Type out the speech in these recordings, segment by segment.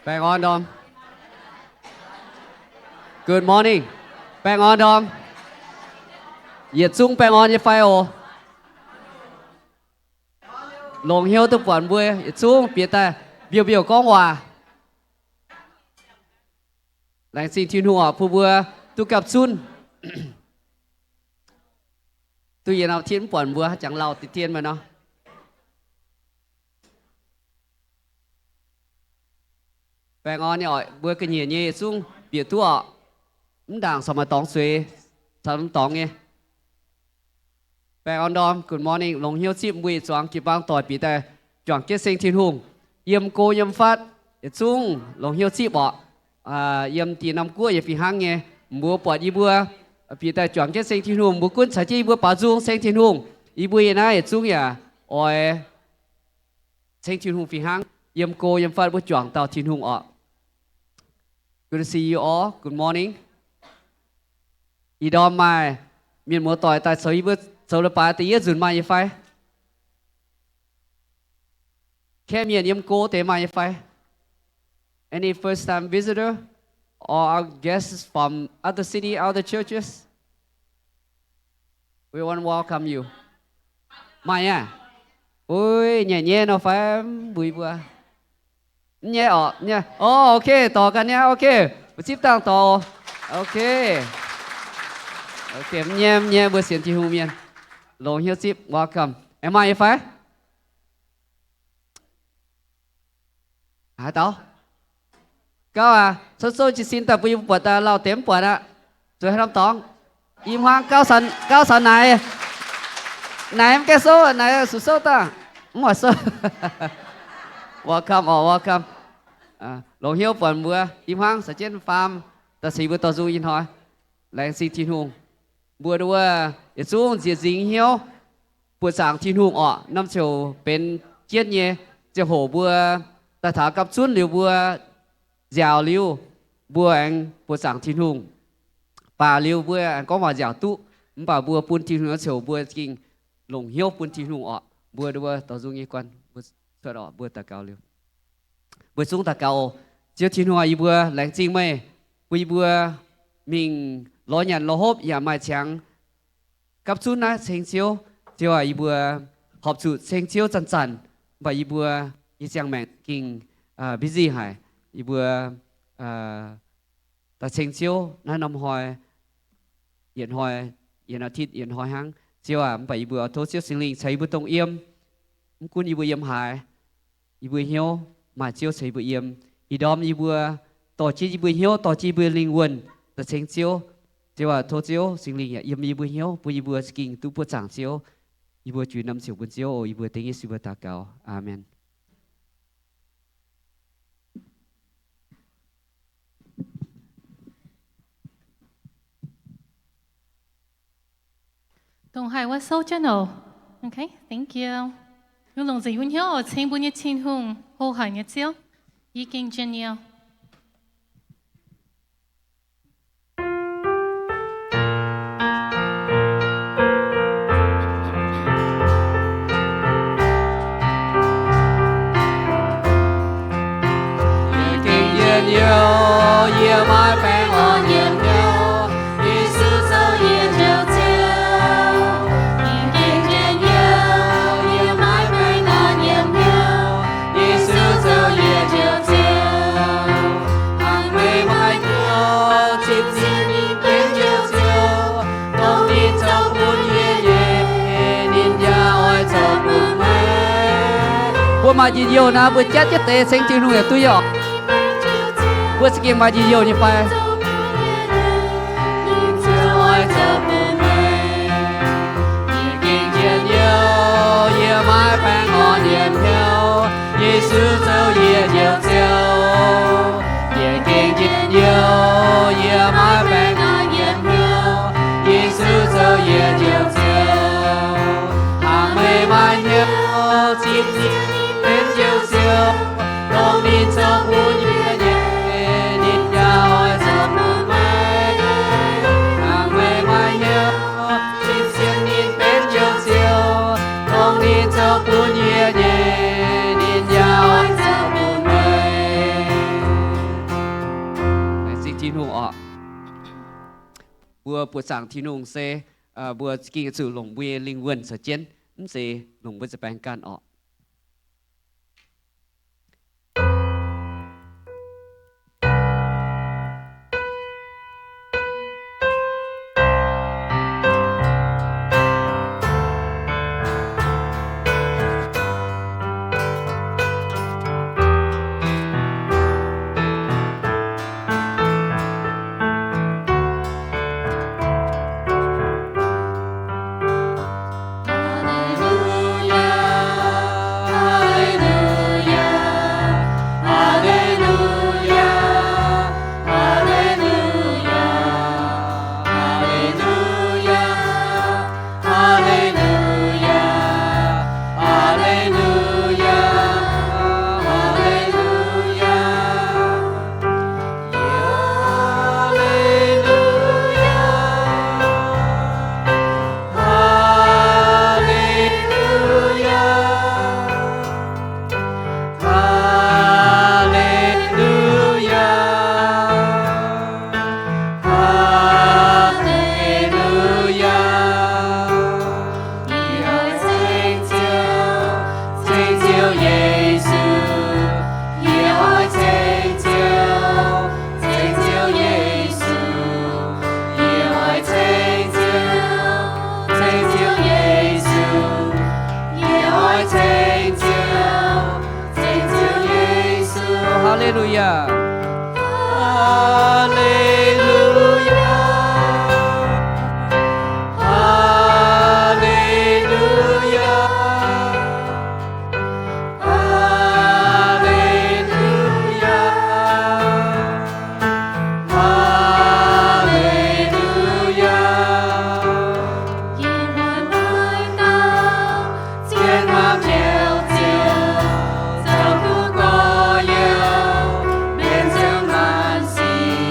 Bang on Dom. Good morning. Bang on Dom. Nhiệt sung bang on như phai ồ. Long hiếu tập quản bùi. Nhiệt sung biết ta biểu biểu con hòa. Lành xin thiên hùa phụ bùa tu cặp xuân. Tu yên nào thiên quản bùa chẳng lau tí thiên mà nó. Bang on nhỏi bùa cái nhẹ nhẹ sung biết tu ạ. Đảng sao mà tóng xuế. Sao mà tóng nghe. Bang on Dom, good morning. Long hiếu chip bùi choáng kịp bang tỏi bị tè choáng kết sinh thiên hùng. Yếm cô yếm phát. Nhiệt sung long hiếu chip ạ. Yếm tí năm cua yếm phí hăng nghe. Bùa bọt y bùa. Bị tè choáng kết sinh thiên hùng. Bùa quân xã chi bùa bà dung sinh thiên hùng. Y bùi yếm na nhiệt sung ya. Ôi sinh thiên hùng phí hăng. Yếm cô yếm phát bùa choáng tàu thiên hùng ạ. Good to see you all. Good morning. Y đom mai. Miền mùa tỏi tại sở y bùa sầu là bà tí dùn mai như phai. Khe miền yếm cô tế mai như phai. Any first time visitor or our guests from other city, other churches? We want to welcome you. Mai à? Ui, nhẹ nhẹ nó phải bùi bùa. Nhẹ ọ, nhẹ. Oh, ok, tỏ cả nha, ok. Chip tăng tỏ. Ok. Ok, nhẹ bùa xiên chi hù miền. Long hiếu chip, welcome. Em ai phải? Hả tao? Cao à, số chỉ xin tập vui bật lao tém bật ạ. Rồi hai năm tóng. Im hoang cao sần này. Này em cái số này số ta. Không phải số. Welcome. Long hiếu bật bữa im hoang sẽ trên farm. Ta sĩ bữa tao du in hỏi. Lành xin thiên hùng. Bữa đua để xuống diệt dính hiếu. Bữa sáng thiên hùng ọ năm chiều bên chiết nhé. Chiều hổ bữa ta thả cặp xuống liều bữa dạo liều bữa anh bữa sáng thiên hùng. Bà liều bữa anh có mà dạo tụ. Bà bữa buôn thiên hùng chiều bữa kinh Long hiếu buôn thiên hùng ọ. Bữa đua tao dung nghi quan. Bữa sợ đỏ bữa ta cao liều. Bữa xuống ta cao chiều thiên hùng ý bữa lãnh chinh mê. Bữa mình lo nhận lo hốp nhà mai chẳng cặp xuống á sinh chiếu. Chiều ý bữa họp chủ sinh chiếu chân. Và ý bữa ý chẳng mẹ kinh busy hải. Ý bữa ta sinh chiếu nó nằm hỏi yến hỏi yến thịt yến hỏi hăng. Chiều và ý bữa thô chiếu sinh linh xây bữa tông yếm. Cũng ý bữa yếm hải. Ý bữa hiếu mà chiếu xây bữa yếm. Ý đom ý bữa tỏ chi ý bữa hiếu tỏ chi bữa linh quần. Ta sinh chiếu. Chiều và thô chiếu sinh linh yếm ý bữa hiếu. Bữa ý bữa kinh tu bữa chẳng chiếu. Ý bữa chú năm chiều bữa chiếu. Ý bữa tiếng ý sư bữa ta cao. Amen. Đồng Hải was so channel. Okay, thank you. Yung long zai yun hiyo, cheng bu nye chin hung, ho hai nye chiao. Yi kinh jen yao. Bữa mà gì nhiều na bữa chết tê sinh thiên hùng tôi ạ. Bữa sẽ mà gì nhiều như phải. bùa bùa sáng thiên hùng sẽ bùa kinh sự lồng bùa linh quân sở chiến sẽ lồng bùa sẽ bang can ọ Hallelujah. Hallelujah. Hallelujah. Hallelujah. Hallelujah. Yên hòa nói tao, Thiên hoàng chiều chiều, sao cũng có yêu, bên dương ngàn xì,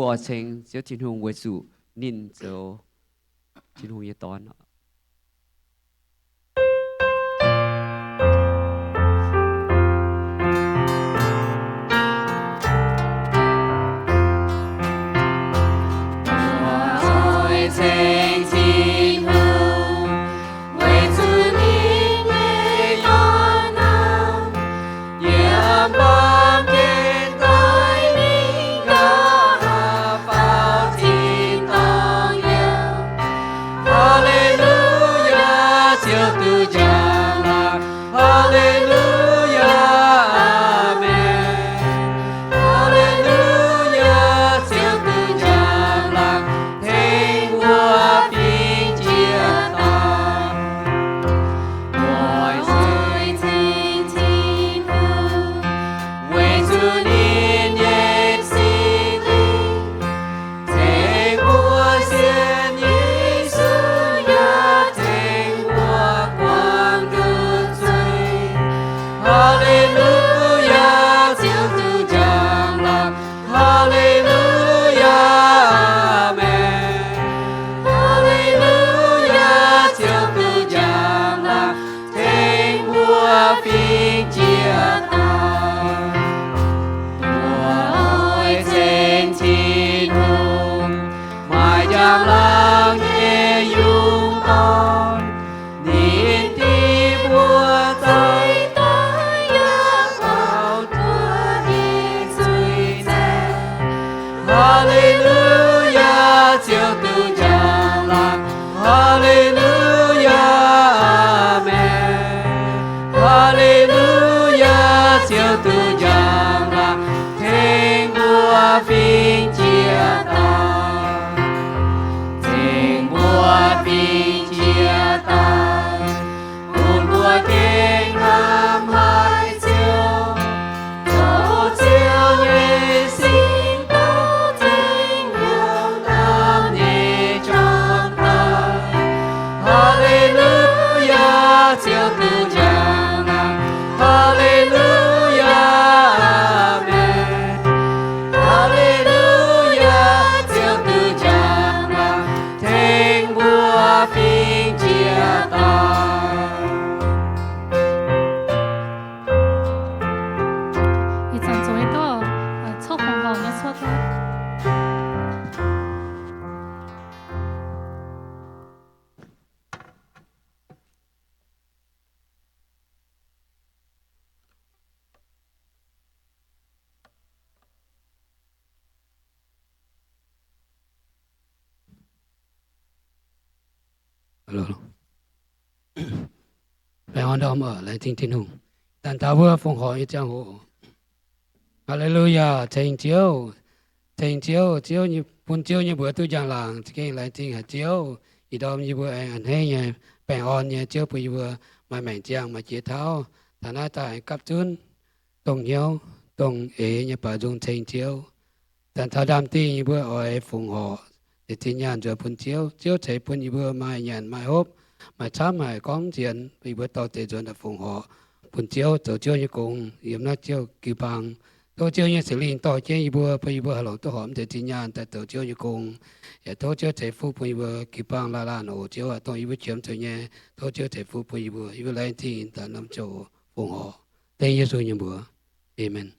我情小天空为主，您就天空一端了。Alo. Phải on đó mà lại tin tin hùng. Tàn ta vừa phong họ như trang hộ. Hallelujah, thành chiếu như phun chiếu như bữa tôi giang làng, cái lại tin hạt chiếu, ý đó như bữa anh hay nha, bèn on nha chiếu bữa bữa mà mảnh giang mà chia tháo, thà na tại cấp chun, tông nhau, tông ế như bà dùng thành chiếu, tàn ta đam tin như bữa ở phong họ, để tin nhàn cho phun chiếu chạy phun như bữa mai nhàn mai hốp, mai chám mai con chuyện, vì bữa tao để cho là phong họ, phun chiếu tổ chiếu như cùng, yếm nó chiếu kỳ bằng. Tôi chưa như xử lý tôi chơi bữa bây giờ lâu tôi hòm để tin nhàn tại tôi chưa như cùng, tôi chưa thể phụ bây giờ kịp bằng là nổ chưa tôi bây chiếm tôi nhé tôi chưa thể phụ bây giờ lại tin tại năm chỗ phụng họ đây như rồi như bữa amen.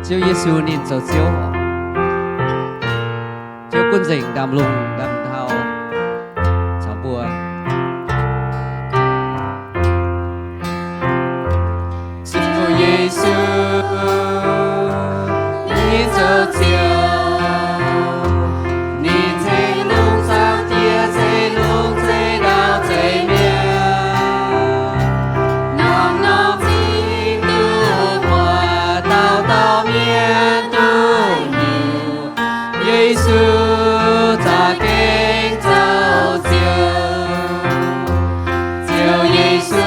Chúa Giêsu nên dấu chiếu họ Chúa quân dình đàm lùng đàm thao cháu bùa Chúa Giêsu nên dấu chiếu nên thế lung sao tia thế lung thế đào thế miệng nòng nòng xin tu hòa tao tao miên tu nhiều Giêsu ta kính dấu chiếu chiếu Giêsu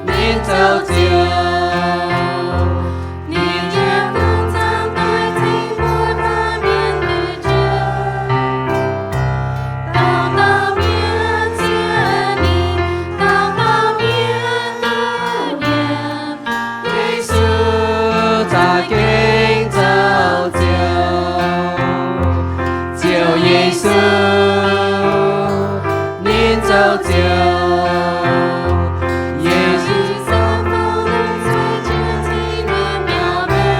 nên dấu chiếu Giêsu nên dấu chiếu Giêsu sao bao lần xoay chưa thấy niềm nhỏ bé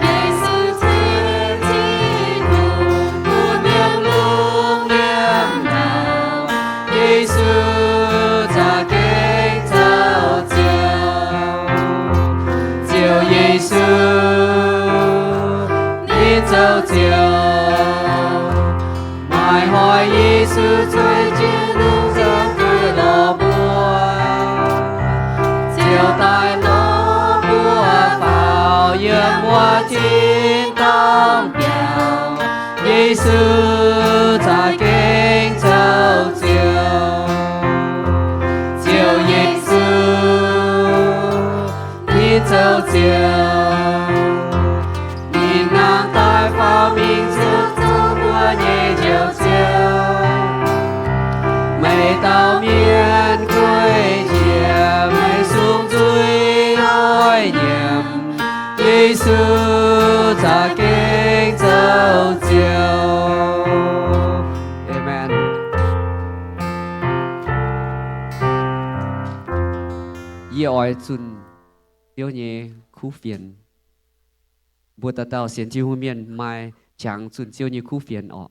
Giêsu thế thiên hùng một niềm lúc niềm nào Giêsu ta kính dấu chiếu chiếu Giêsu nên dấu chiếu Mãi hỏi Giêsu chơi chiến lúc giấc cười lò bùa chiều tai lò bùa vào dương mùa chín tông kèo Giêsu ta kính dấu chiếu chiều Giêsu nên dấu chiếu nhìn ngang tai vào mình trước dấu bùa nhẹ chiều chiều mây tao miên cuối chiều mây xuống dưới nói nhiệm Giêsu ta kính dấu chiều Amen. Ye oi chun tiêu nhẹ khu phiền bùa ta tao xiên chiêu miền mai chẳng chun chiêu như khu phiền ọ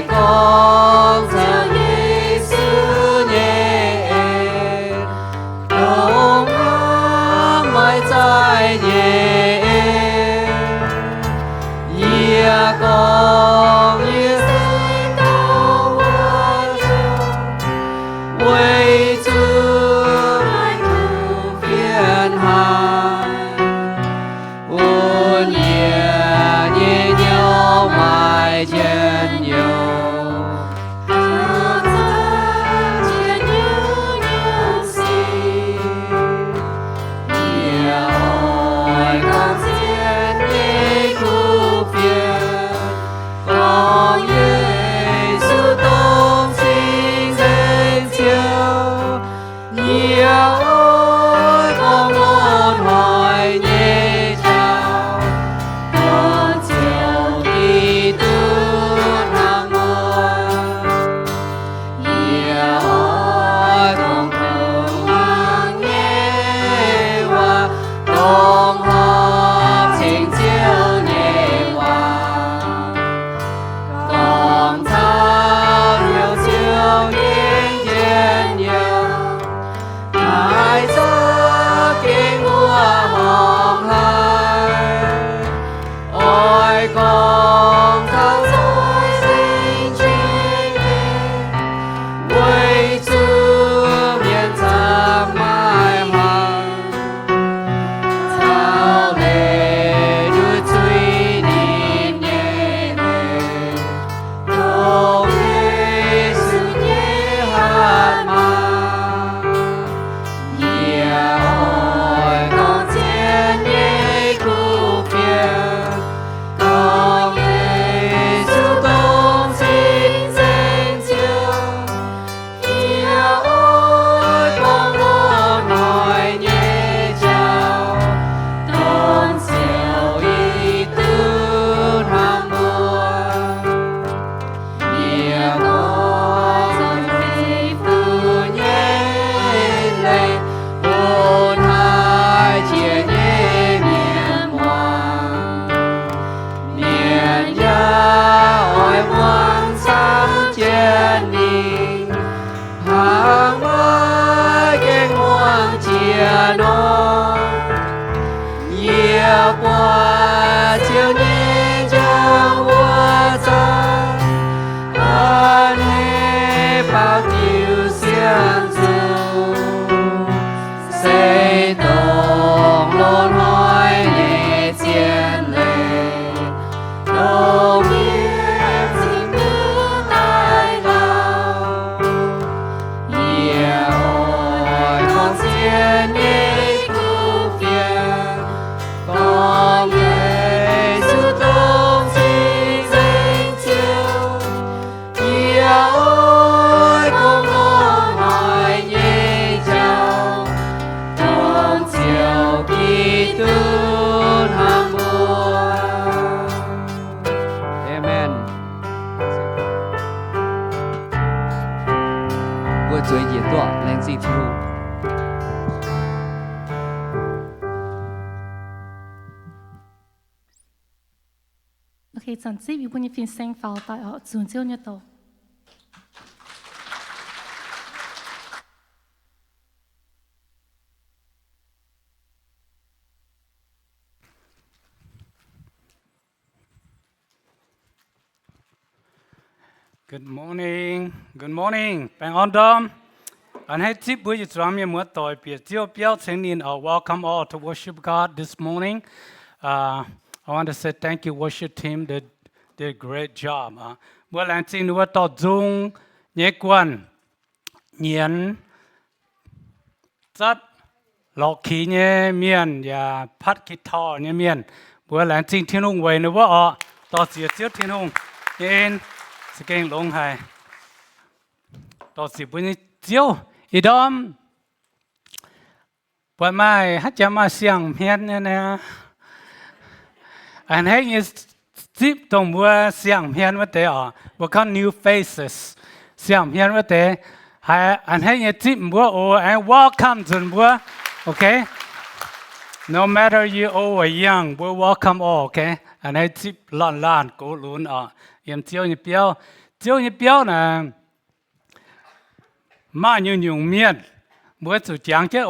có OK，总之如果你分享法大學轉招一度。Good morning. Good morning. Bạn on dom. Anh hãy tiếp với chúng mình một tối biệt chiếu biểu thanh niên. Welcome all to worship God this morning. I want to say thank you worship team. They did a great job. Bữa lần xin nuôi tổ dung nhé quan nhiên rất lộc khí nhé miền và phát kỹ thọ nhé miền. Bữa lần xin thiên hùng về nữa tổ diệt chiếu thiên hùng nên sẽ kinh long hai tổ diệt bữa chiếu ý đom bữa mai hát chăm mà xiang miền nè anh thấy như tiếp đồng bữa xiang miền vậy đó bữa con new faces xiang miền vậy đó hay anh thấy như tiếp bữa and welcome to bữa okay no matter you old or young we're welcome all okay anh thấy tiếp lon cố luôn em chiếu như biểu nè mà như nhung miên bữa chủ chẳng chứ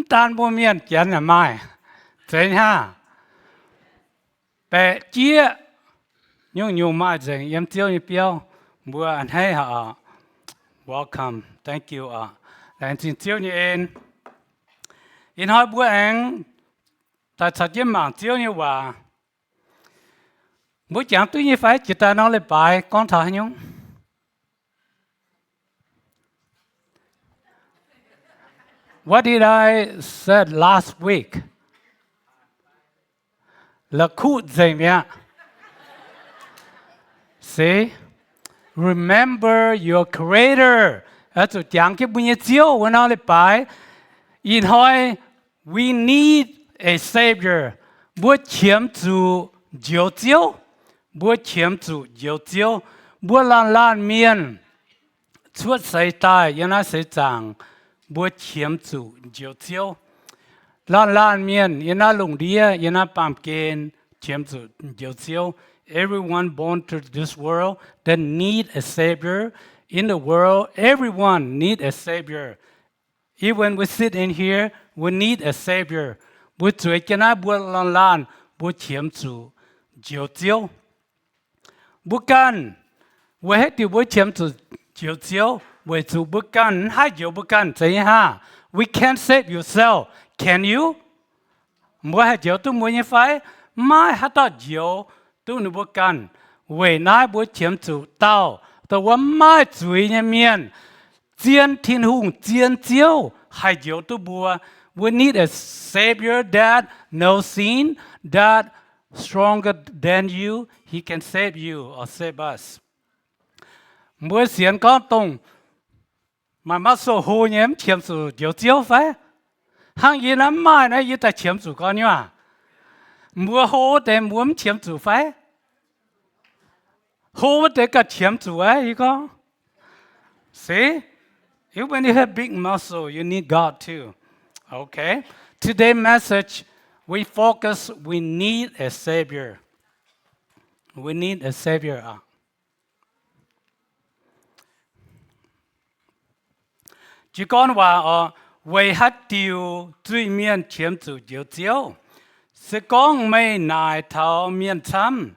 tan bữa miên chén là mai thế ha bé chia nhung mai rồi em chiếu như biểu bữa anh hay họ welcome thank you anh xin chiếu như em hỏi bữa anh tại sao chứ mạng chiếu như vậy bữa chẳng tuy nhiên phải chỉ ta nói lại bài con thở nhung What did I said last week? Là cụ gì vậy? See? Remember your creator. Ở chỗ chẳng cái bây giờ chiếu của nó lại bài in hỏi we need a savior. Bữa chiếm chủ diệu chiếu bữa chiếm chủ diệu chiếu bữa lan miên chuột say tai yên na say chẳng bữa chiếm chủ diệu chiếu lan miên yên na lùng đĩa yên na pumpkin chiếm chủ diệu chiếu everyone born to this world that need a savior in the world everyone need a savior even we sit in here we need a savior bữa chuối cái na bữa lan bữa chiếm chủ diệu chiếu bữa can we hết điều bữa chiếm chủ diệu chiếu we chủ bữa can hai diệu bữa can thế ha we can't save yourself can you mua hai diệu tu mua như phải mai hát ta diệu tu nu bữa can we nai bữa chiếm chủ tao taoว่าmai chuối như miền chiến thiên hùng chiến chiếu hai diệu tu bữa we need a savior that knows sin that stronger than you, he can save you or save us. Mỗi xiên con tông mà mắt số hồ nhiễm chiếm chủ điều chiếu phải. Hàng gì lắm mai này như ta chiếm chủ con nhá. Mua hồ để muốn chiếm chủ phải. Hồ để cả chiếm chủ ấy ý con. See? Even when you have big muscle, you need God too. Okay? Today's message we focus, we need a savior. We need a savior. Chỉ cònว่า为hát điều truy miên chiếm chủ diệu chiếu. Sẽ con mây nài thảo miên chăm,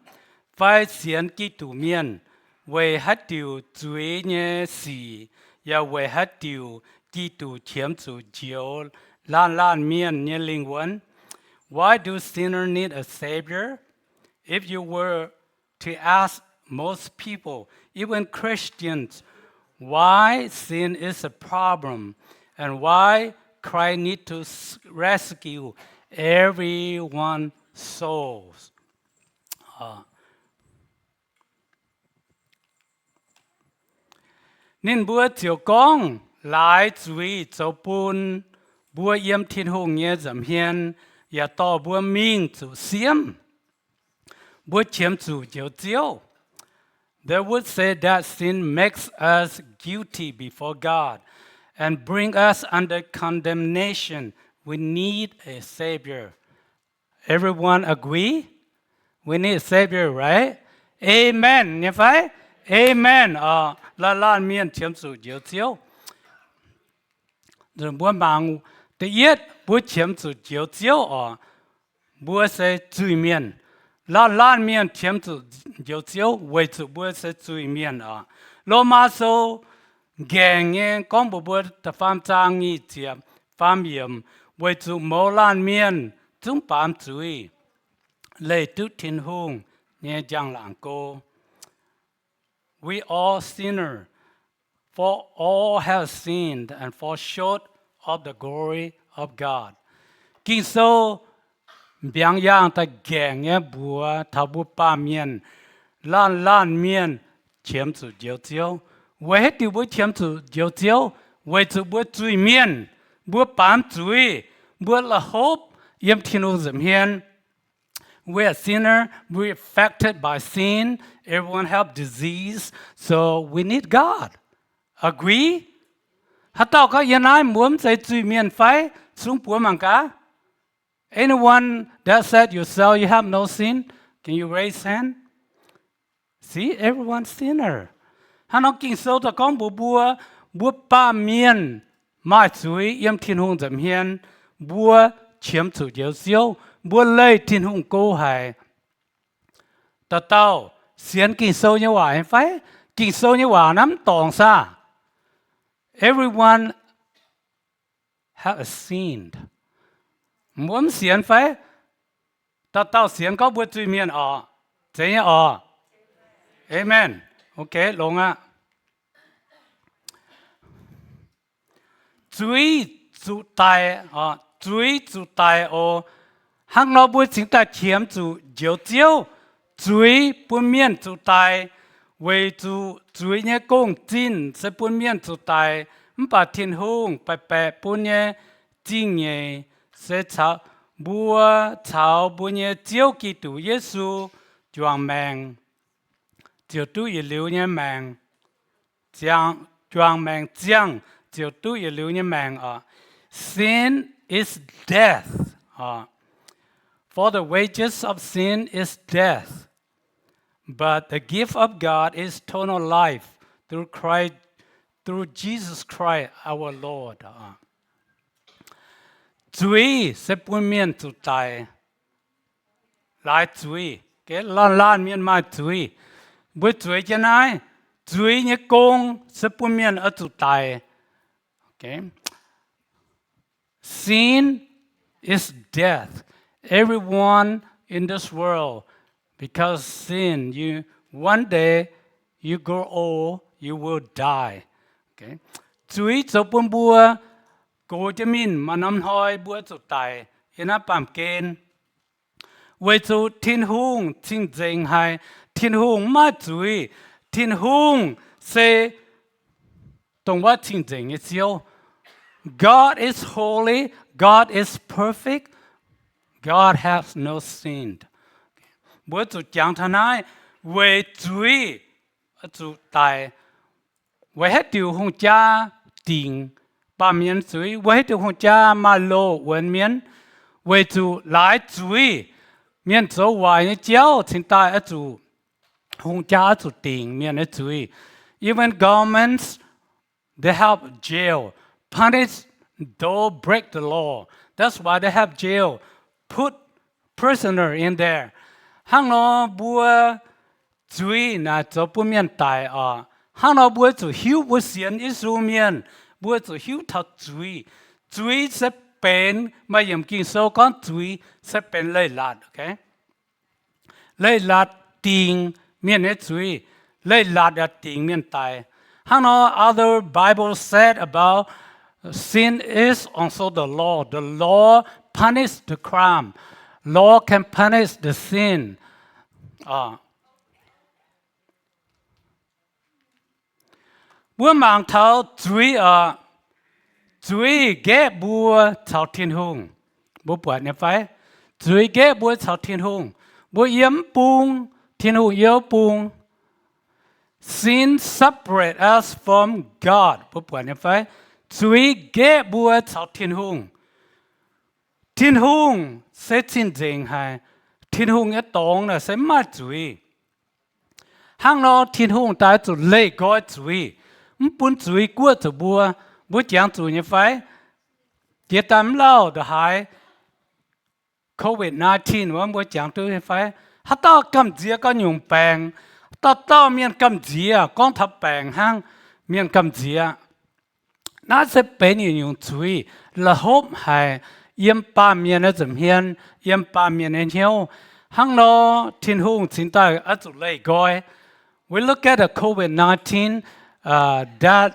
phải xiên kỹ tủ miên.为hát điều truy nhé xì, và为hát điều kỹ tủ chiếm chủ diệu lan miên nhé linh quân. Why do sinners need a savior? If you were to ask most people, even Christians, why sin is a problem and why Christ needs to rescue everyone's souls. Nên bữa chiều con lại chú ý cho bún bữa yếm thiên hùng nhé giảm hiền và to bữa minh chủ xiêm bữa chiếm chủ diệu chiếu. They would say that sin makes us guilty before God and bring us under condemnation. We need a savior. Everyone agree? We need a savior, right? Amen nhé phải Amen là lan miên chiếm chủ diệu chiếu rồi bữa mang tự yết bữa chiếm chủ diệu chiếu bữa sẽ chui miên lan miên chiếm chủ diệu chiếu với chủ bữa sẽ chui miên lô ma số geng nghe con bữa tập phạm trang nghi chiếm phạm yểm với chủ mẫu lan miên chúng phạm chui lệ tự thiên hùng nghe giang làng cô we all sinner for all have sinned and fall short of the glory of God kinh số biang yang ta geng nghe bùa thảo bùa ba miên lan miên chiếm chủ diệu chiếu với hết điều bùa chiếm chủ diệu chiếu với chủ bùa chui miên bùa bám chui bùa là hope yếm thiên hùng dầm hiền we're a sinner. We're affected by sin. Everyone have disease. So we need God. Agree? Hát tao có yên ai muốn dạy chui miền phái xuống bùa mang cả? Anyone that said yourself you have no sin? Can you raise hand? See, everyone sinner. Hắn nói kinh sâu ta con bùa ba miền mai chui yếm thiên hùng dầm hiền bùa chiếm chủ diệu diệu bùa lây thiên hùng cô hải ta tao xiên kinh sâu như vậy phải kinh sâu như vậy nắm tòng xa everyone have sinned muốn xiên phải ta tao xiên có bùa truy miên thế nhá amen ok lông ạ truy chủ tài truy chủ tài hang nó bùi chính ta chiếm chủ diệu diệu truy bùi miên chủ tài为主主呢公真是本面主大，把天空白白本呢真呢是朝不朝本呢照基督耶稣装命，就都一流呢命，将装命将就都一流呢命Sin is death For the wages of sin is death. But the gift of God is eternal life through Jesus Christ our Lord. Chuy sẽ buôn miên chủ tài. Lại chuy, cái lan miên mai chuy. Với chuy cho này, chuy như công sẽ buôn miên ở chủ tài. Okay. Sin is death. Everyone in this world, because sin, one day you grow old, you will die. Okay. Chuy cho buôn bùa, cô cho mình mà nắm hỏi bùa chủ tài, yên áp bàm kên. Vì cho thiên hùng chính danh hay, thiên hùng mà chuy, thiên hùng sẽ đồng hóa chính danh như chiếu. God is holy, God is perfect, God has no sin. Bữa chủ chẳng thân ai, về chuy, chủ tài, về hết điều hùng cha tình, ba miền chuy, về hết điều hùng cha mà lô vấn miền, về chủ lại chuy, miền chỗ hoài như chéo, chính tài ở chủ hùng cha chủ tình, miền ở chuy. Even governments, they have jail, punish those break the law. That's why they have jail. Put prisoner in there. Hang nó bùa chuy na cho bùa miền tài hang nó bùa chủ hiếu bùa xiên ít số miền bùa chủ hiếu thật chuy sẽ bên mà yếm kinh sâu con chuy sẽ bên lây lạt, okay? Lây lạt tiếng miền ấy chuy lây lạt là tiếng miền tài. Hang nó other Bible said about sin is also the law. The law punish the crime. Law can punish the sin. Bữa mang thảo chuy ghé bùa thảo thiên hùng. Bữa bữa này phải chuy ghé bùa thảo thiên hùng. Bữa yếm bùng thiên hùng yếu bùng. Sin separate us from God. Bữa bữa này phải chuy ghé bùa thảo thiên hùng. Thiên hùng sẽ chính danh hay thiên hùng ở tông là sẽ mất chuy. hàng nó thiên hùng ta chủ lệ gói chuối bún chuối của chủ bua chẳng chủ như phải chỉ tạm lâu được hai COVID-19 ว่าบ่จังตัวไฟฮัตตากำเจียก็ยุงแปงตาเมียนกำเจียกองทัพแปงห้างเมียนกำเจียน่าจะเป็นยุงจุยละหบให้เยี่ยมป้าเมียนจะเฮียนเยี่ยมป้าเมียนเหี่ยวห้างนอทินหงสินตาอัจุเลยก้อย We look at the COVID-19 that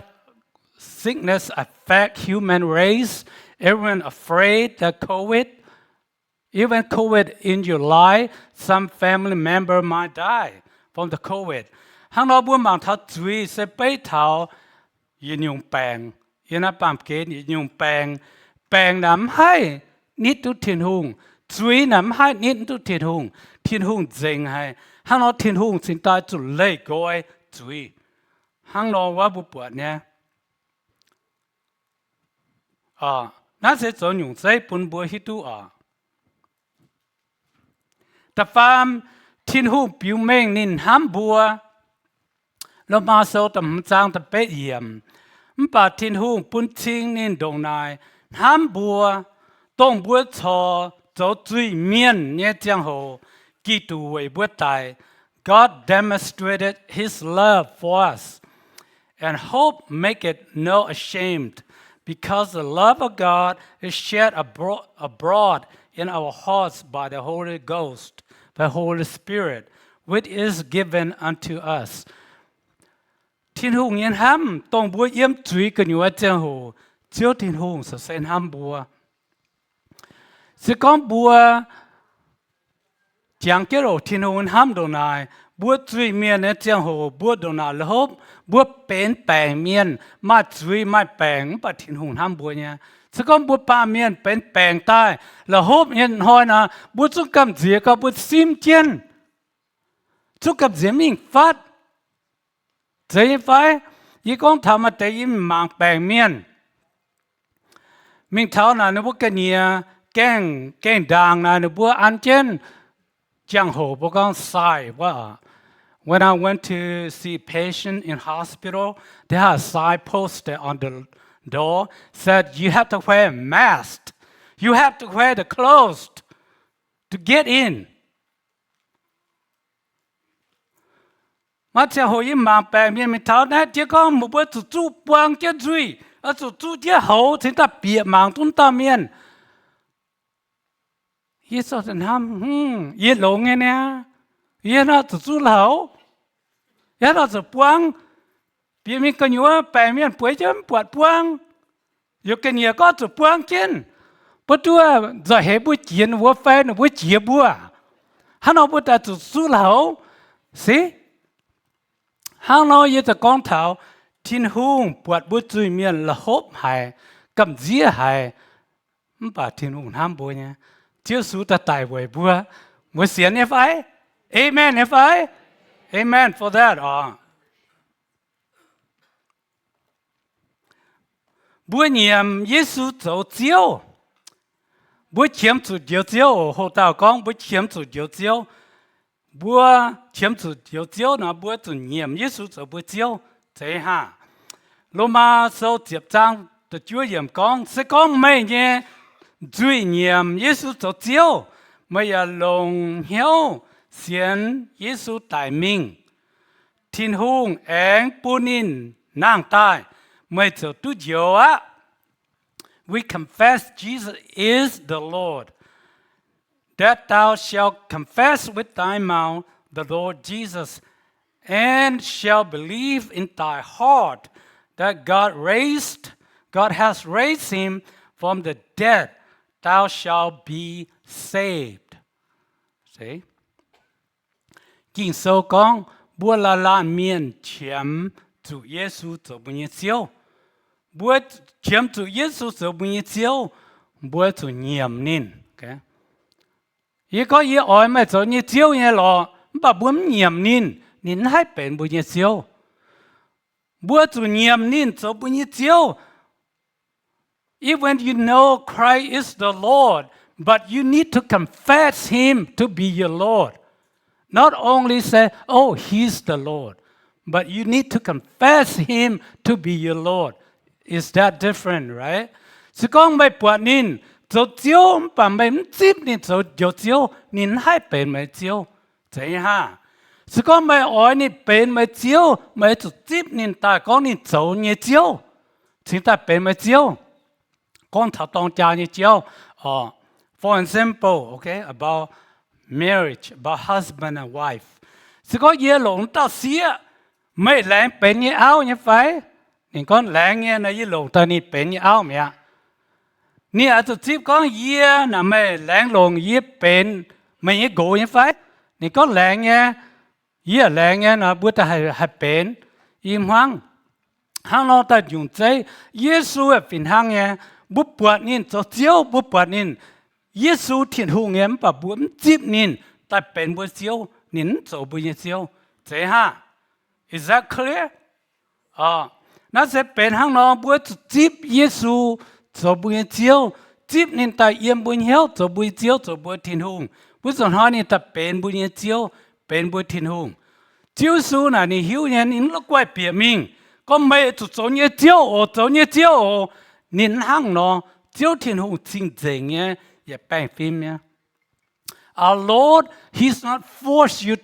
sickness affect human race everyone afraid that COVID Even COVID in your life, some family member might die from the COVID. Hàng đó buôn bằng thắt chuối sẽ bấy thảo yên dùng bèng, yên á bàm kế yên dùng bèng nắm hay nít tu thiên hùng, chuối nắm hay nít tu thiên hùng dình hay. Hàng đó thiên hùng xin ta chủ lấy gói chuối. Hàng đó quá bù bọt nha. Nó sẽ cho dùng giấy bún bùa hít tuแต่ฟาร์มทิ้นหูผิวเม่งนินห้ามบัวเรามาโซตำจางตะเปะเยี่ยมมป่าทิ้นหูปุ่นชิงนินดงนายห้ามบัวต้องบัวชอเจ้าจุยเมียนเนี่ยจังโหกี่ตัวบัวตาย God demonstrated His love for us and hope make it no ashamed because the love of God is shed abroad in our hearts by the Holy Ghost, the Holy Spirit, which is given unto us. Thiên hùng yên ham, tông búa yếm chuối cần nhua giang hồ, chiếu thiên hùng sẽ sen ham búa. Sẽ con búa chẳng kết đồ thiên hùng ham đồ này, búa chuối miên ở giang hồ, búa đồ nào là hốp, búa bén bèng miên, mà chuối mà bèng, bà thiên hùng ham búa nha. Sẽ có bút ba miền bên bèng tai là hốp nhân hỏi na bút chút cầm dĩa có bút sim chiên chút cầm dĩa mình phát thế phải y con thảo mà thấy im mạng bèng miền mình thảo là nó bút cái nia keng đàng là nó bút ăn trên chẳng hồ bút con sai quá. When I went to see patient in hospital, they had a sign posted on the door said you have to wear a mask. You have to wear the clothes to get in. Mà theo hồi mà bè miền mình tháo nè, chỉ có một bữa tụt tụt buông cái duy, tụt tụt cái hậu thì ta bịa mạng tụt ta miền. Yên sao thì ham, yên lộn nghe nè, yên nó tụt tụt hậu, yên nó tụt buông. Bịa mình có nhớ bè miền bưởi chấm bọt buông, yêu cái nhiều có tụt buông trên. Bất chúa giờ hết bữa chiến bữa phê nó bữa chia bữa, hắn nói bữa ta tụt tụt hậu, see? Hàng nói như là con thảo thiên hùng bọt bút chui miền là hốp hài cầm dĩa hài bà thiên hùng ham bùa nha chiếu số ta tài bùi bùa mới xiên em phải amen em phải amen for that bùa nhiệm Giêsu走chiếu bùa chiếm chủ điều chiếu hồ tao con bùa chiếm chủ điều chiếu bữa chiếm chủ điều chiếu nó bữa chủ nhiệm Giêsu cho bữa chiếu thế ha lúc mà sau tiếp trang từ Chúa nhiệm con sẽ con mấy nhé duy nhiệm Giêsu cho chiếu mấy giờ lòng hiếu xiên Giêsu đại minh thiên hùng anh punin nàng tai mấy giờ tu diệu á we confess Jesus is the Lord. That thou shalt confess with thy mouth the Lord Jesus, and shalt believe in thy heart that God has raised him from the dead, thou shalt be saved. See? Kinh sâu con, bùa là lan miền chiếm chủ Giêsu cho bùa nhiệt chiếu. Bùa chiếm chủ Giêsu cho bùa nhiệt chiếu, bùa chủ nhiệm nín. Okay? Ý có ý ỏi mà cho nhiệt chiếu như lọ, bà bướm nhiệm nín hay bền bùi nhiệt chiếu. Bùa chủ nhiệm nín cho bùi nhiệt chiếu. Even you know Christ is the Lord, but you need to confess Him to be your Lord. Not only say, oh, He's the Lord, but you need to confess Him to be your Lord. Is that different, right? Sự con mày bọt nín, cho chiếu bà mày chip nín cho chiếu nín hai bên mày chiếu. Thế ha. Sự con mày hỏi nín bên mày chiếu, mày cho chip nín ta con nín cho nhẹ chiếu. Chính ta bên mày chiếu. Con thảo tông cha nhẹ chiếu. For example, okay, about marriage, about husband and wife. Sự có dễ lộn ta xía, mấy lạng bên như áo như phải. Nên con lạng như này lộn ta ní bên như áo mẹ. Ní ở chỗ chip con dễ là mấy lạng lộn dễ bên mấy như gỗ như phải. Nên con lạng như dễ lạng như là bữa ta hay bên. Im hoang. Hang lo ta dùng trái Giêsu ở phiền hang như bút bọt nín cho chiếu bút bọt nín. Giêsu thiên hùng em bà buông chip nín tại bên bữa chiếu nín chỗ bữa chiếu thế ha. Is that clear? Nó sẽ bên hang nó bữa chip Giêsu chỗ bữa chiếu chip nín tại yếm bữa hiếu chỗ bữa chiếu chỗ bữa thiên hùng bữa son hỏi nín tại bên bữa chiếu bên bữa thiên hùng chiếu su là nín hiếu nhân nín lúc quay bìa mình có mấy chỗ nhớ chiếu nín hang nó chiếu thiên hùng chính chính nhé. Our Lord, He's not forced you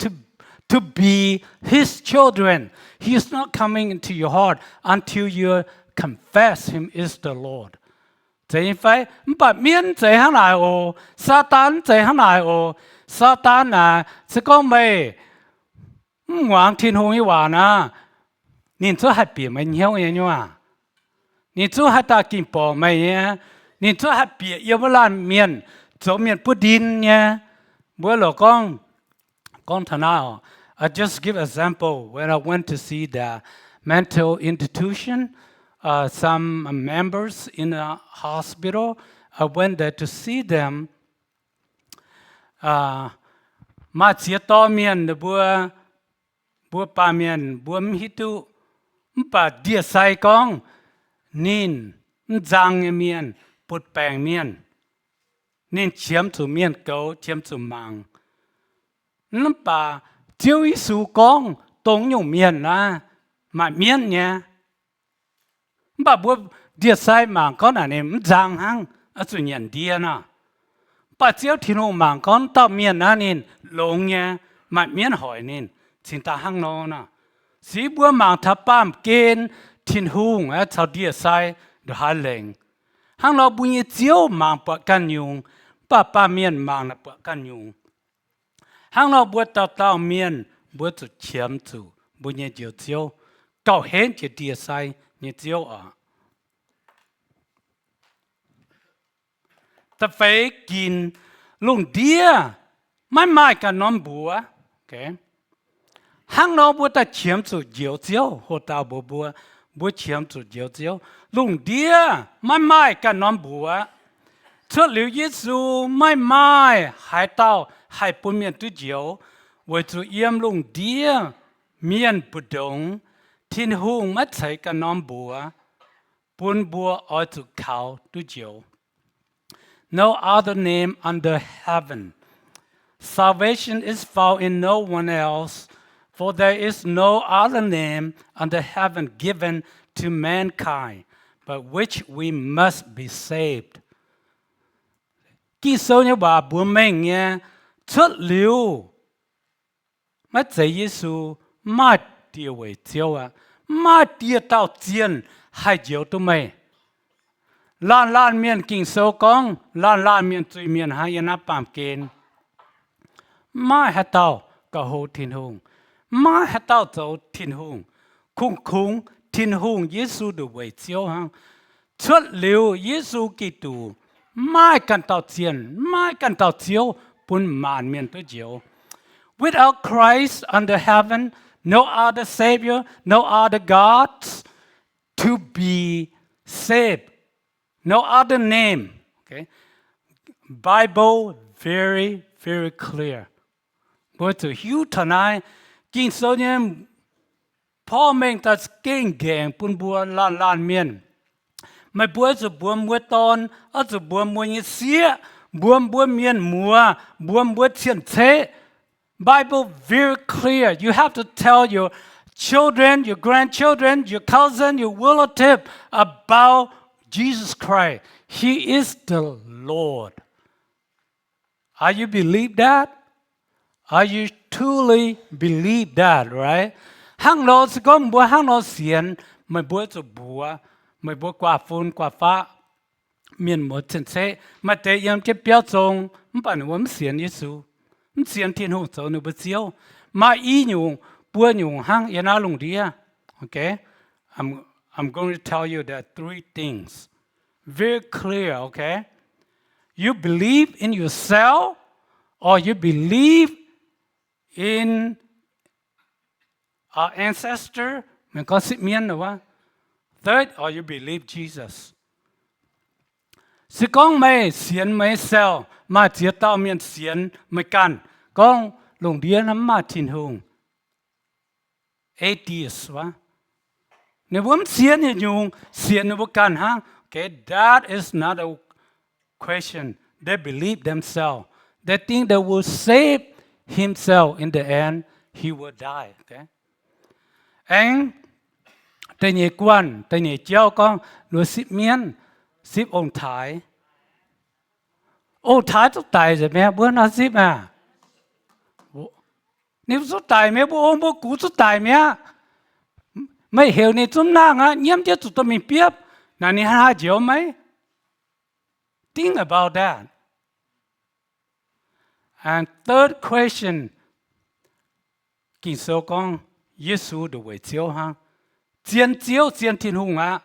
to be His children. He's not coming into your heart until you confess Him is the Lord. Thế phải, bà miên thế hăng lại ồ, Satan thế hăng lại ồ, Satan à, sẽ có mày, ngoan thiên hùng như vậy nè, nhìn cho hạt bìa mình hiểu như nhau, nhìn cho hạt ta kim bỏ mày nhé. Nên cho hạt bìa yêu với lan miền, chỗ miền bút đinh nha. Bữa lò con thằng nào. I just give example when I went to see the mental institution, some members in a hospital. I went there to see them. Mà chia to miền bữa ba miền bữa hít tu, bà địa sai con, nín giang miền. Bút bèng miền nên chiếm chủ miền cấu chiếm chủ mạng nó bà chiếu ý số con tông nhung miền là mà miền nha bà bố địa sai mạng con là nên giang hăng ở chủ nhận địa nè bà chiếu thiên hồ mạng con tạo miền là nên lông nha mà miền hỏi nên chính ta hăng nó nè sĩ bố mạng tháp bám kên thiên hùng ở sau địa sai được hai lệnh hang lo bunyi chiếu mang bọt can nhung, ba miền mang là bọt can nhung. Hang lo bọt tao miền bọt chủ chiếm chủ bunyi chiếu, cậu hẹn chỉ địa sai như chiếu à. Ta phải kín lùng đĩa, mai cả nón bùa, okay? Hang lo bọt ta chiếm chủ chiếu, hồ tao bùa chiếm chủ chiếu. Lùng đĩa mai cả nón bùa cho liu Giêsu mai hai tao hai bún miền tu chiếu với chủ yếm lùng đĩa miền bù đông thiên hùng mất thấy cả nón bùa bún bùa ở chủ khảo tu chiếu. No other name under heaven. Salvation is found in no one else, for there is no other name under heaven given to mankind, by which we must be saved. Khi sâu như bà bố mình nha, xuất liu. Mà thấy Giêsu mà tiêu về chiếu à, mà tiêu tao chiên hai chiếu tụi mày. Lan miền kinh sâu con, lan miền tụi miền hai yên áp bám kên. Mà hạt tao cả hồ thiên hùng, mà hạt tao dấu thiên hùng, khung thiên hùng Giêsu được về chiếu hăng. Xuất liu Giêsu Kitô mai cần tao chiên mai cần tao chiếu bún màn miền tới chiếu. Without Christ under heaven, no other Savior, no other gods to be saved, no other name. Okay, Bible very clear. Bởi từ hiếu thần ai kinh số nhé,พ่อ mình ta kinh gàng bún bùa lan miền. Mà bùa dù bùa mua tòn, ở dù bùa mua như xía, bùa miền mùa, bùa chiên chế. Bible very clear. You have to tell your children, your grandchildren, your cousin, your relative about Jesus Christ. He is the Lord. Are you believe that? Are you truly believe that, right? Hang lo sẽ có một hang lo xiên, mấy bữa cho bùa, mấy bữa qua phun qua phá, miền một chân xe, mà để yếm cái biểu trông, không phải là xiên Giêsu, xiên thiên hùng cho nó bớt chiếu, mà ý nhung, bùa nhung hang yên á lùng đi à, okay? I'm going to tell you that three things, very clear, okay? You believe in yourself, or you believe in our ancestor, mình có sĩ miên rồi wa. Third, or you believe Jesus. Sự con mày xiên mày sell mà chia tao miên xiên mày can, con lùng địa nắm mà tin hùng. Atheist wa. Nếu muốn xiên thì nhung xiên nó can ha. Okay, that is not a question. They believe themselves. They think they will save himself in the end. He will die. Okay. Anh tại nhị quan, tại nhị cháu con nó ship miên, ship ông Thái. Ông Thái chút tài rồi mẹ bữa nó ship à. Nếu chút tài mẹ bữa ông bữa cũ chút tài mẹ. Mấy hiểu này chúng nàng á, nhiễm chết tụi mình biết, là ni hai chiều mấy. Think about that. And third question, kinh số con Giêsu được về chiếu ha, chiến thiên hùng á,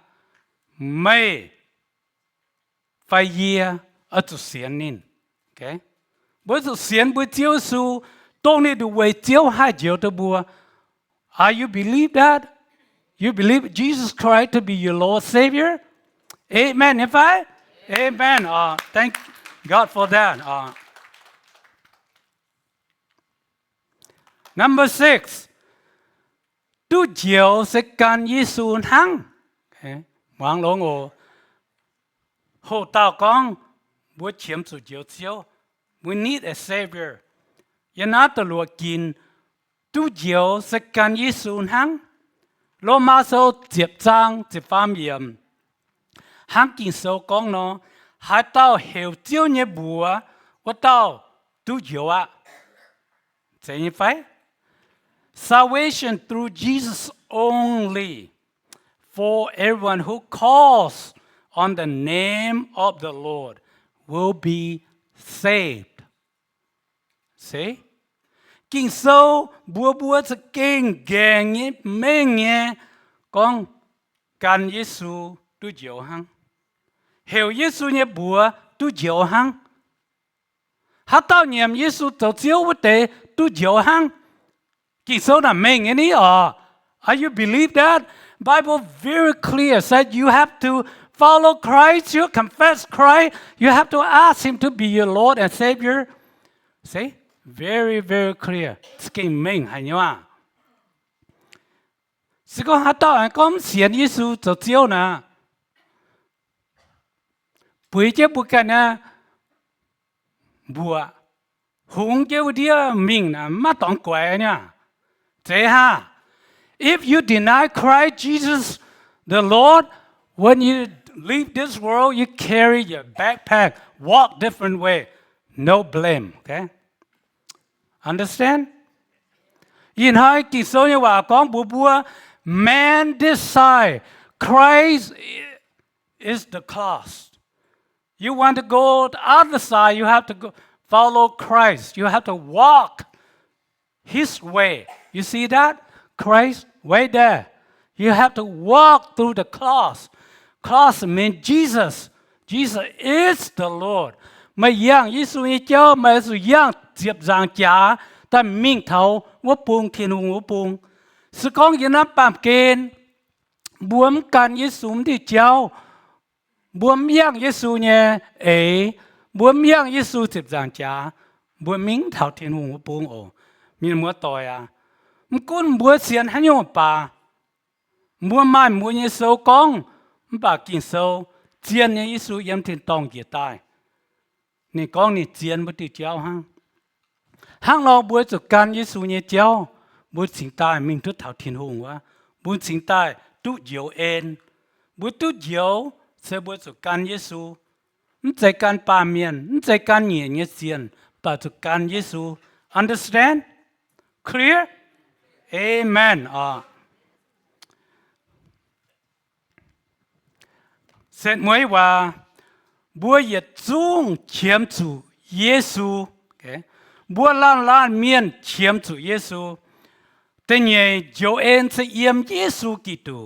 mày phải yê ở chỗ xiên nín, okay? Bởi chỗ xiên bởi chiếu Giêsu, tôi này được về chiếu hai chiếu tới bùa. Are you believe that? You believe Jesus Christ to be your Lord Savior? Amen. If I? Amen. Thank God for that. Number 6. Tu chiều sẽ can Giêsu hăng. Hoàng lỗ ngộ. Hồ tao con, bố chiếm chủ chiều chiều. We need a Savior. Yên á tờ lùa kín, tu chiều sẽ can Giêsu hăng. Lô ma sâu tiếp trang, tiếp phạm yểm. Hăng kín sâu con nó, hai tao hiểu chiều nhé bùa, và tao tu chiều ạ. Thế như phải? Salvation through Jesus only for everyone who calls on the name of the Lord will be saved. See? Kinh sâu bùa sẽ kinh gàng nhé mê nghe con can Giêsu tu diệu hăng. Hiểu Giêsu nhé bùa tu diệu hăng. Hát tao niệm Giêsu tổ chiếu với tế tu diệu hăng. Kinh sâu là mê nghe ní Are you believe that? Bible very clear said you have to follow Christ, you confess Christ, you have to ask Him to be your Lord and Savior. See? Very, very clear. Kinh minh hay nhớ à? Sự con hát tao anh con xiên Giêsu tổ chiếu nè. Bùi chế bùi cả nè. Bùa. Hùng chế bùi đĩa mình nè. Má tổng quẻ nha. Thế ha. If you deny Christ Jesus, the Lord, when you leave this world, you carry your backpack, walk different way. No blame, okay? Understand? In hai kỳ số như vậy, con bùa, man decide Christ is the cost. You want to go to the other side, you have to go follow Christ. You have to walk His way. You see that? Christ, way there. You have to walk through the cross. Cross means Jesus. Jesus is the Lord. Mày yang Giêsu như cháu, mày sự yang diệp giang trả, ta minh thấu, vô buông thiên hùng vô buông. Sự con như nó bàm kên, buông can Giêsu thì cháu, buông yang Giêsu nhé, buông yang Giêsu diệp giang trả, buông minh thấu thiên hùng vô buông mình mua tỏi à, con mua xiên hay nhung bà, mua mai mua như sâu con, bà kinh sâu, chiên như Giêsu yếm thiên tông kia tai. Nè con nè chiên bất tử cháu ha. hang lo bữa cho can Giêsu nhé cháu bữa chính tai mình rất thảo thiên hùng quá bữa chính tai tu diệu en bữa tu diệu sẽ bữa cho can Giêsu không chạy can pa miền không chạy can nhẹ nhẹ xiên bà cho can Giêsu understand clear amen sẽ mớiว่าบัวเหยียดจุงเฉียมจู่เยซูบัวล้านล้านเมียนเฉียมจู่เยซูแต่เนี่ยโยเอ็นจะเยี่ยมเยซูกิตู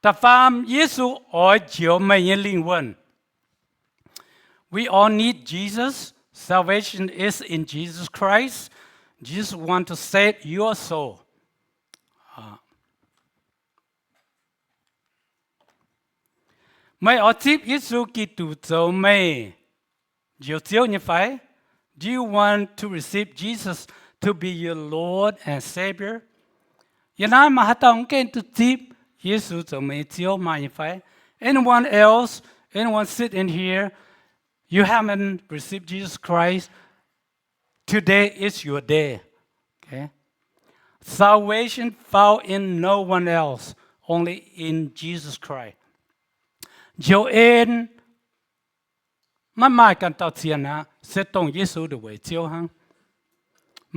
แต่ฟามเยซูอ๋อเจียวไม่ยังลิงวัน we all need Jesus salvation is in Jesus Christ Jesus want to save your soulไม่เอาทิพย์เยซูกิตูจะไม่เจียวเจียวเนี่ยไฟ Do you want to receive Jesus to be your Lord and Savior ยันนั้นมาหาตองเกณฑ์ตุทิพย์เยซูจะไม่เจียวมาเนี่ยไฟ Anyone else anyone sit in here you haven't received Jesus Christ today is your day okay salvation found in no one else only in Jesus Christ Joel maiกันต่อเทียนนะเสตรงเยซูด้วยเจียวหัง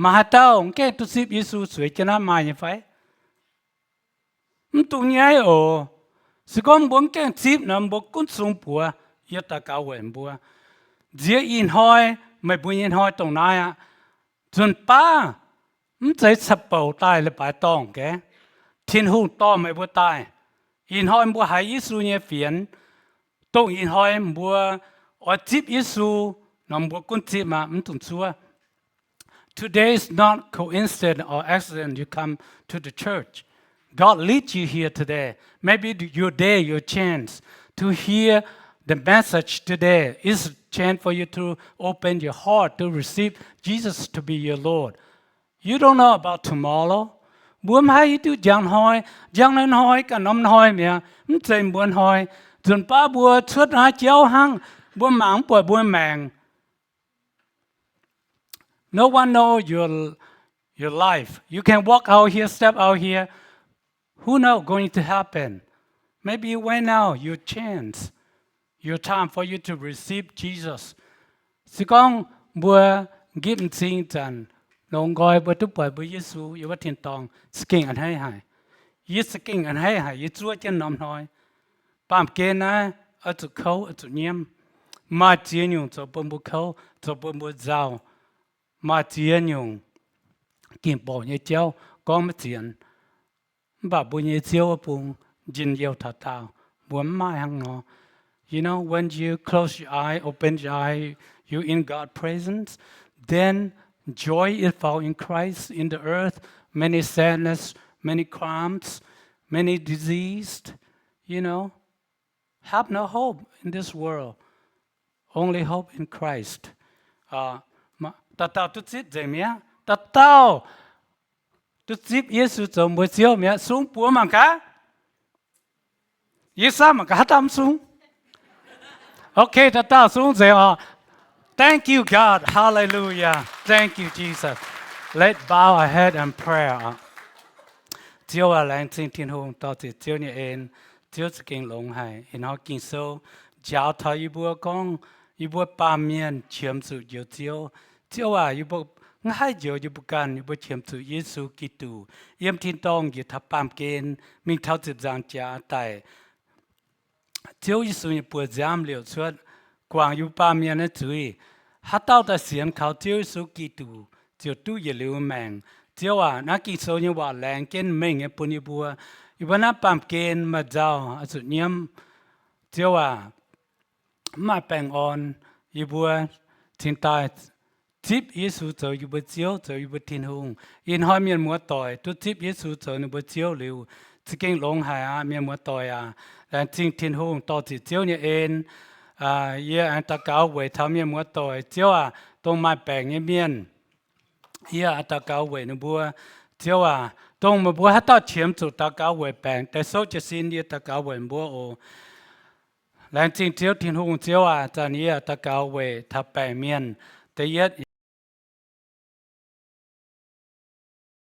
มาหาเต้าแก่ตุสิบเยซูสวยจะน่ามาอย่างไฟมันตรงนี้โอ้สกอมบงแก่สิบนะบกุนสูงปัวยตะกาเวนปัวเจียอินหอยไม่บุญอินหอยตรงนั้นอ่ะจนป้ามันใจสับเป่าตายเลยไปต้องแกทิ้งหูต้อไม่บัวตายอินหอยบัวหายเยซูเนี่ยเฟียนตรงอินหอยบัวอจิบเยซูนำบัวกุนจิบมามันตุนชัว Today is not coincidence or accident you come to the church. God leads you here today. Maybe your day, your chance to hear the message today is a chance for you to open your heart to receive Jesus to be your Lord. You don't know about tomorrow. บัวไม่ดูยังหอยยังนั้นหอยกับน้ำหอยเนี่ยมันใจบัวหอยจนป้าบัวชุดหาเจ้าหังบัวหมางปวดบัวแมง No one know your life. You can walk out here, step out here. Who know going to happen? Maybe right now, your chance, your time for you to receive Jesus. Sự con bữa give thing done. Nông gọi bữa tu bữa bữa Giêsu, yêu bắt thiên tòng, skin anh hay hay, yêu skin anh hay hay, yêu chúa chân nằm nói, bám kê na, ở chỗ khâu, ở chỗ nhiễm, mà chia nhung chỗ bơm bút khâu, chỗ bơm bút dao, mà chia nhung, kiếm bỏ như chéo, con mất tiền, bà bữa như chéo ở bụng, dính yêu thà tao, muốn mai hăng nó. You know, when you close your eye, open your eye, you're in God's presence, then joy is found in Christ in the earth. Many sadness, many crimes, many disease, you know. Have no hope in this world. Only hope in Christ. Ta tao tu zip gì mía? Ta tao tu zip Giêsu cho một chiều mía xuống búa mà cá. Giêsu mà cá tam xuống. Okay, ta tao xuống gì à? Thank you, God. Hallelujah. Thank you, Jesus. Let's bow our head and prayer. Chiều à lãnh sinh thiên hùng tao chỉ chiều như em, chiều sẽ kinh lông hải, em họ kinh sâu, giáo thọ y bùa con, y bùa ba miền chiếm sự nhiều chiều, chiều à y bùa ngay chiều y bùa can y bùa chiếm sự Giêsu Kitô, yếm thiên tông y tháp bám kên, mình thao chụp giang cha tại, chiều Giêsu y bùa giam liều suốt. Quang yu ba miền ở dưới, hát tao ta xiên khảo tiêu số kỳ tù, tiêu tu ye liu mang, tiêu à, nãy kỳ số như vậy làng kén mình ở bún bùa, ibn nãy bám kén mà giàu, ở chỗ nhiễm, tiêu à, mà bèn on, ibua thiên tai, tiếp Giêsu cho ibua chiếu cho ibua thiên hùng, in hai miền mua tỏi, tu tiếp Giêsu cho ibua chiếu liu, chỉ kinh long hải à miền mua tỏi à, là thiên hùng tao chỉ chiếu như en. Anh ta cáo về thao miên mua tỏi chiếu à tông mai bèn như miên anh ta cáo về nó bua chiếu à tông mà bua hát tao chiếm chủ ta cáo về bèn tại số chỉ xin đi ta cáo về bua ô làm chính chiếu thiên hùng chiếu à ta ní ta cáo về thao bèn miên te yet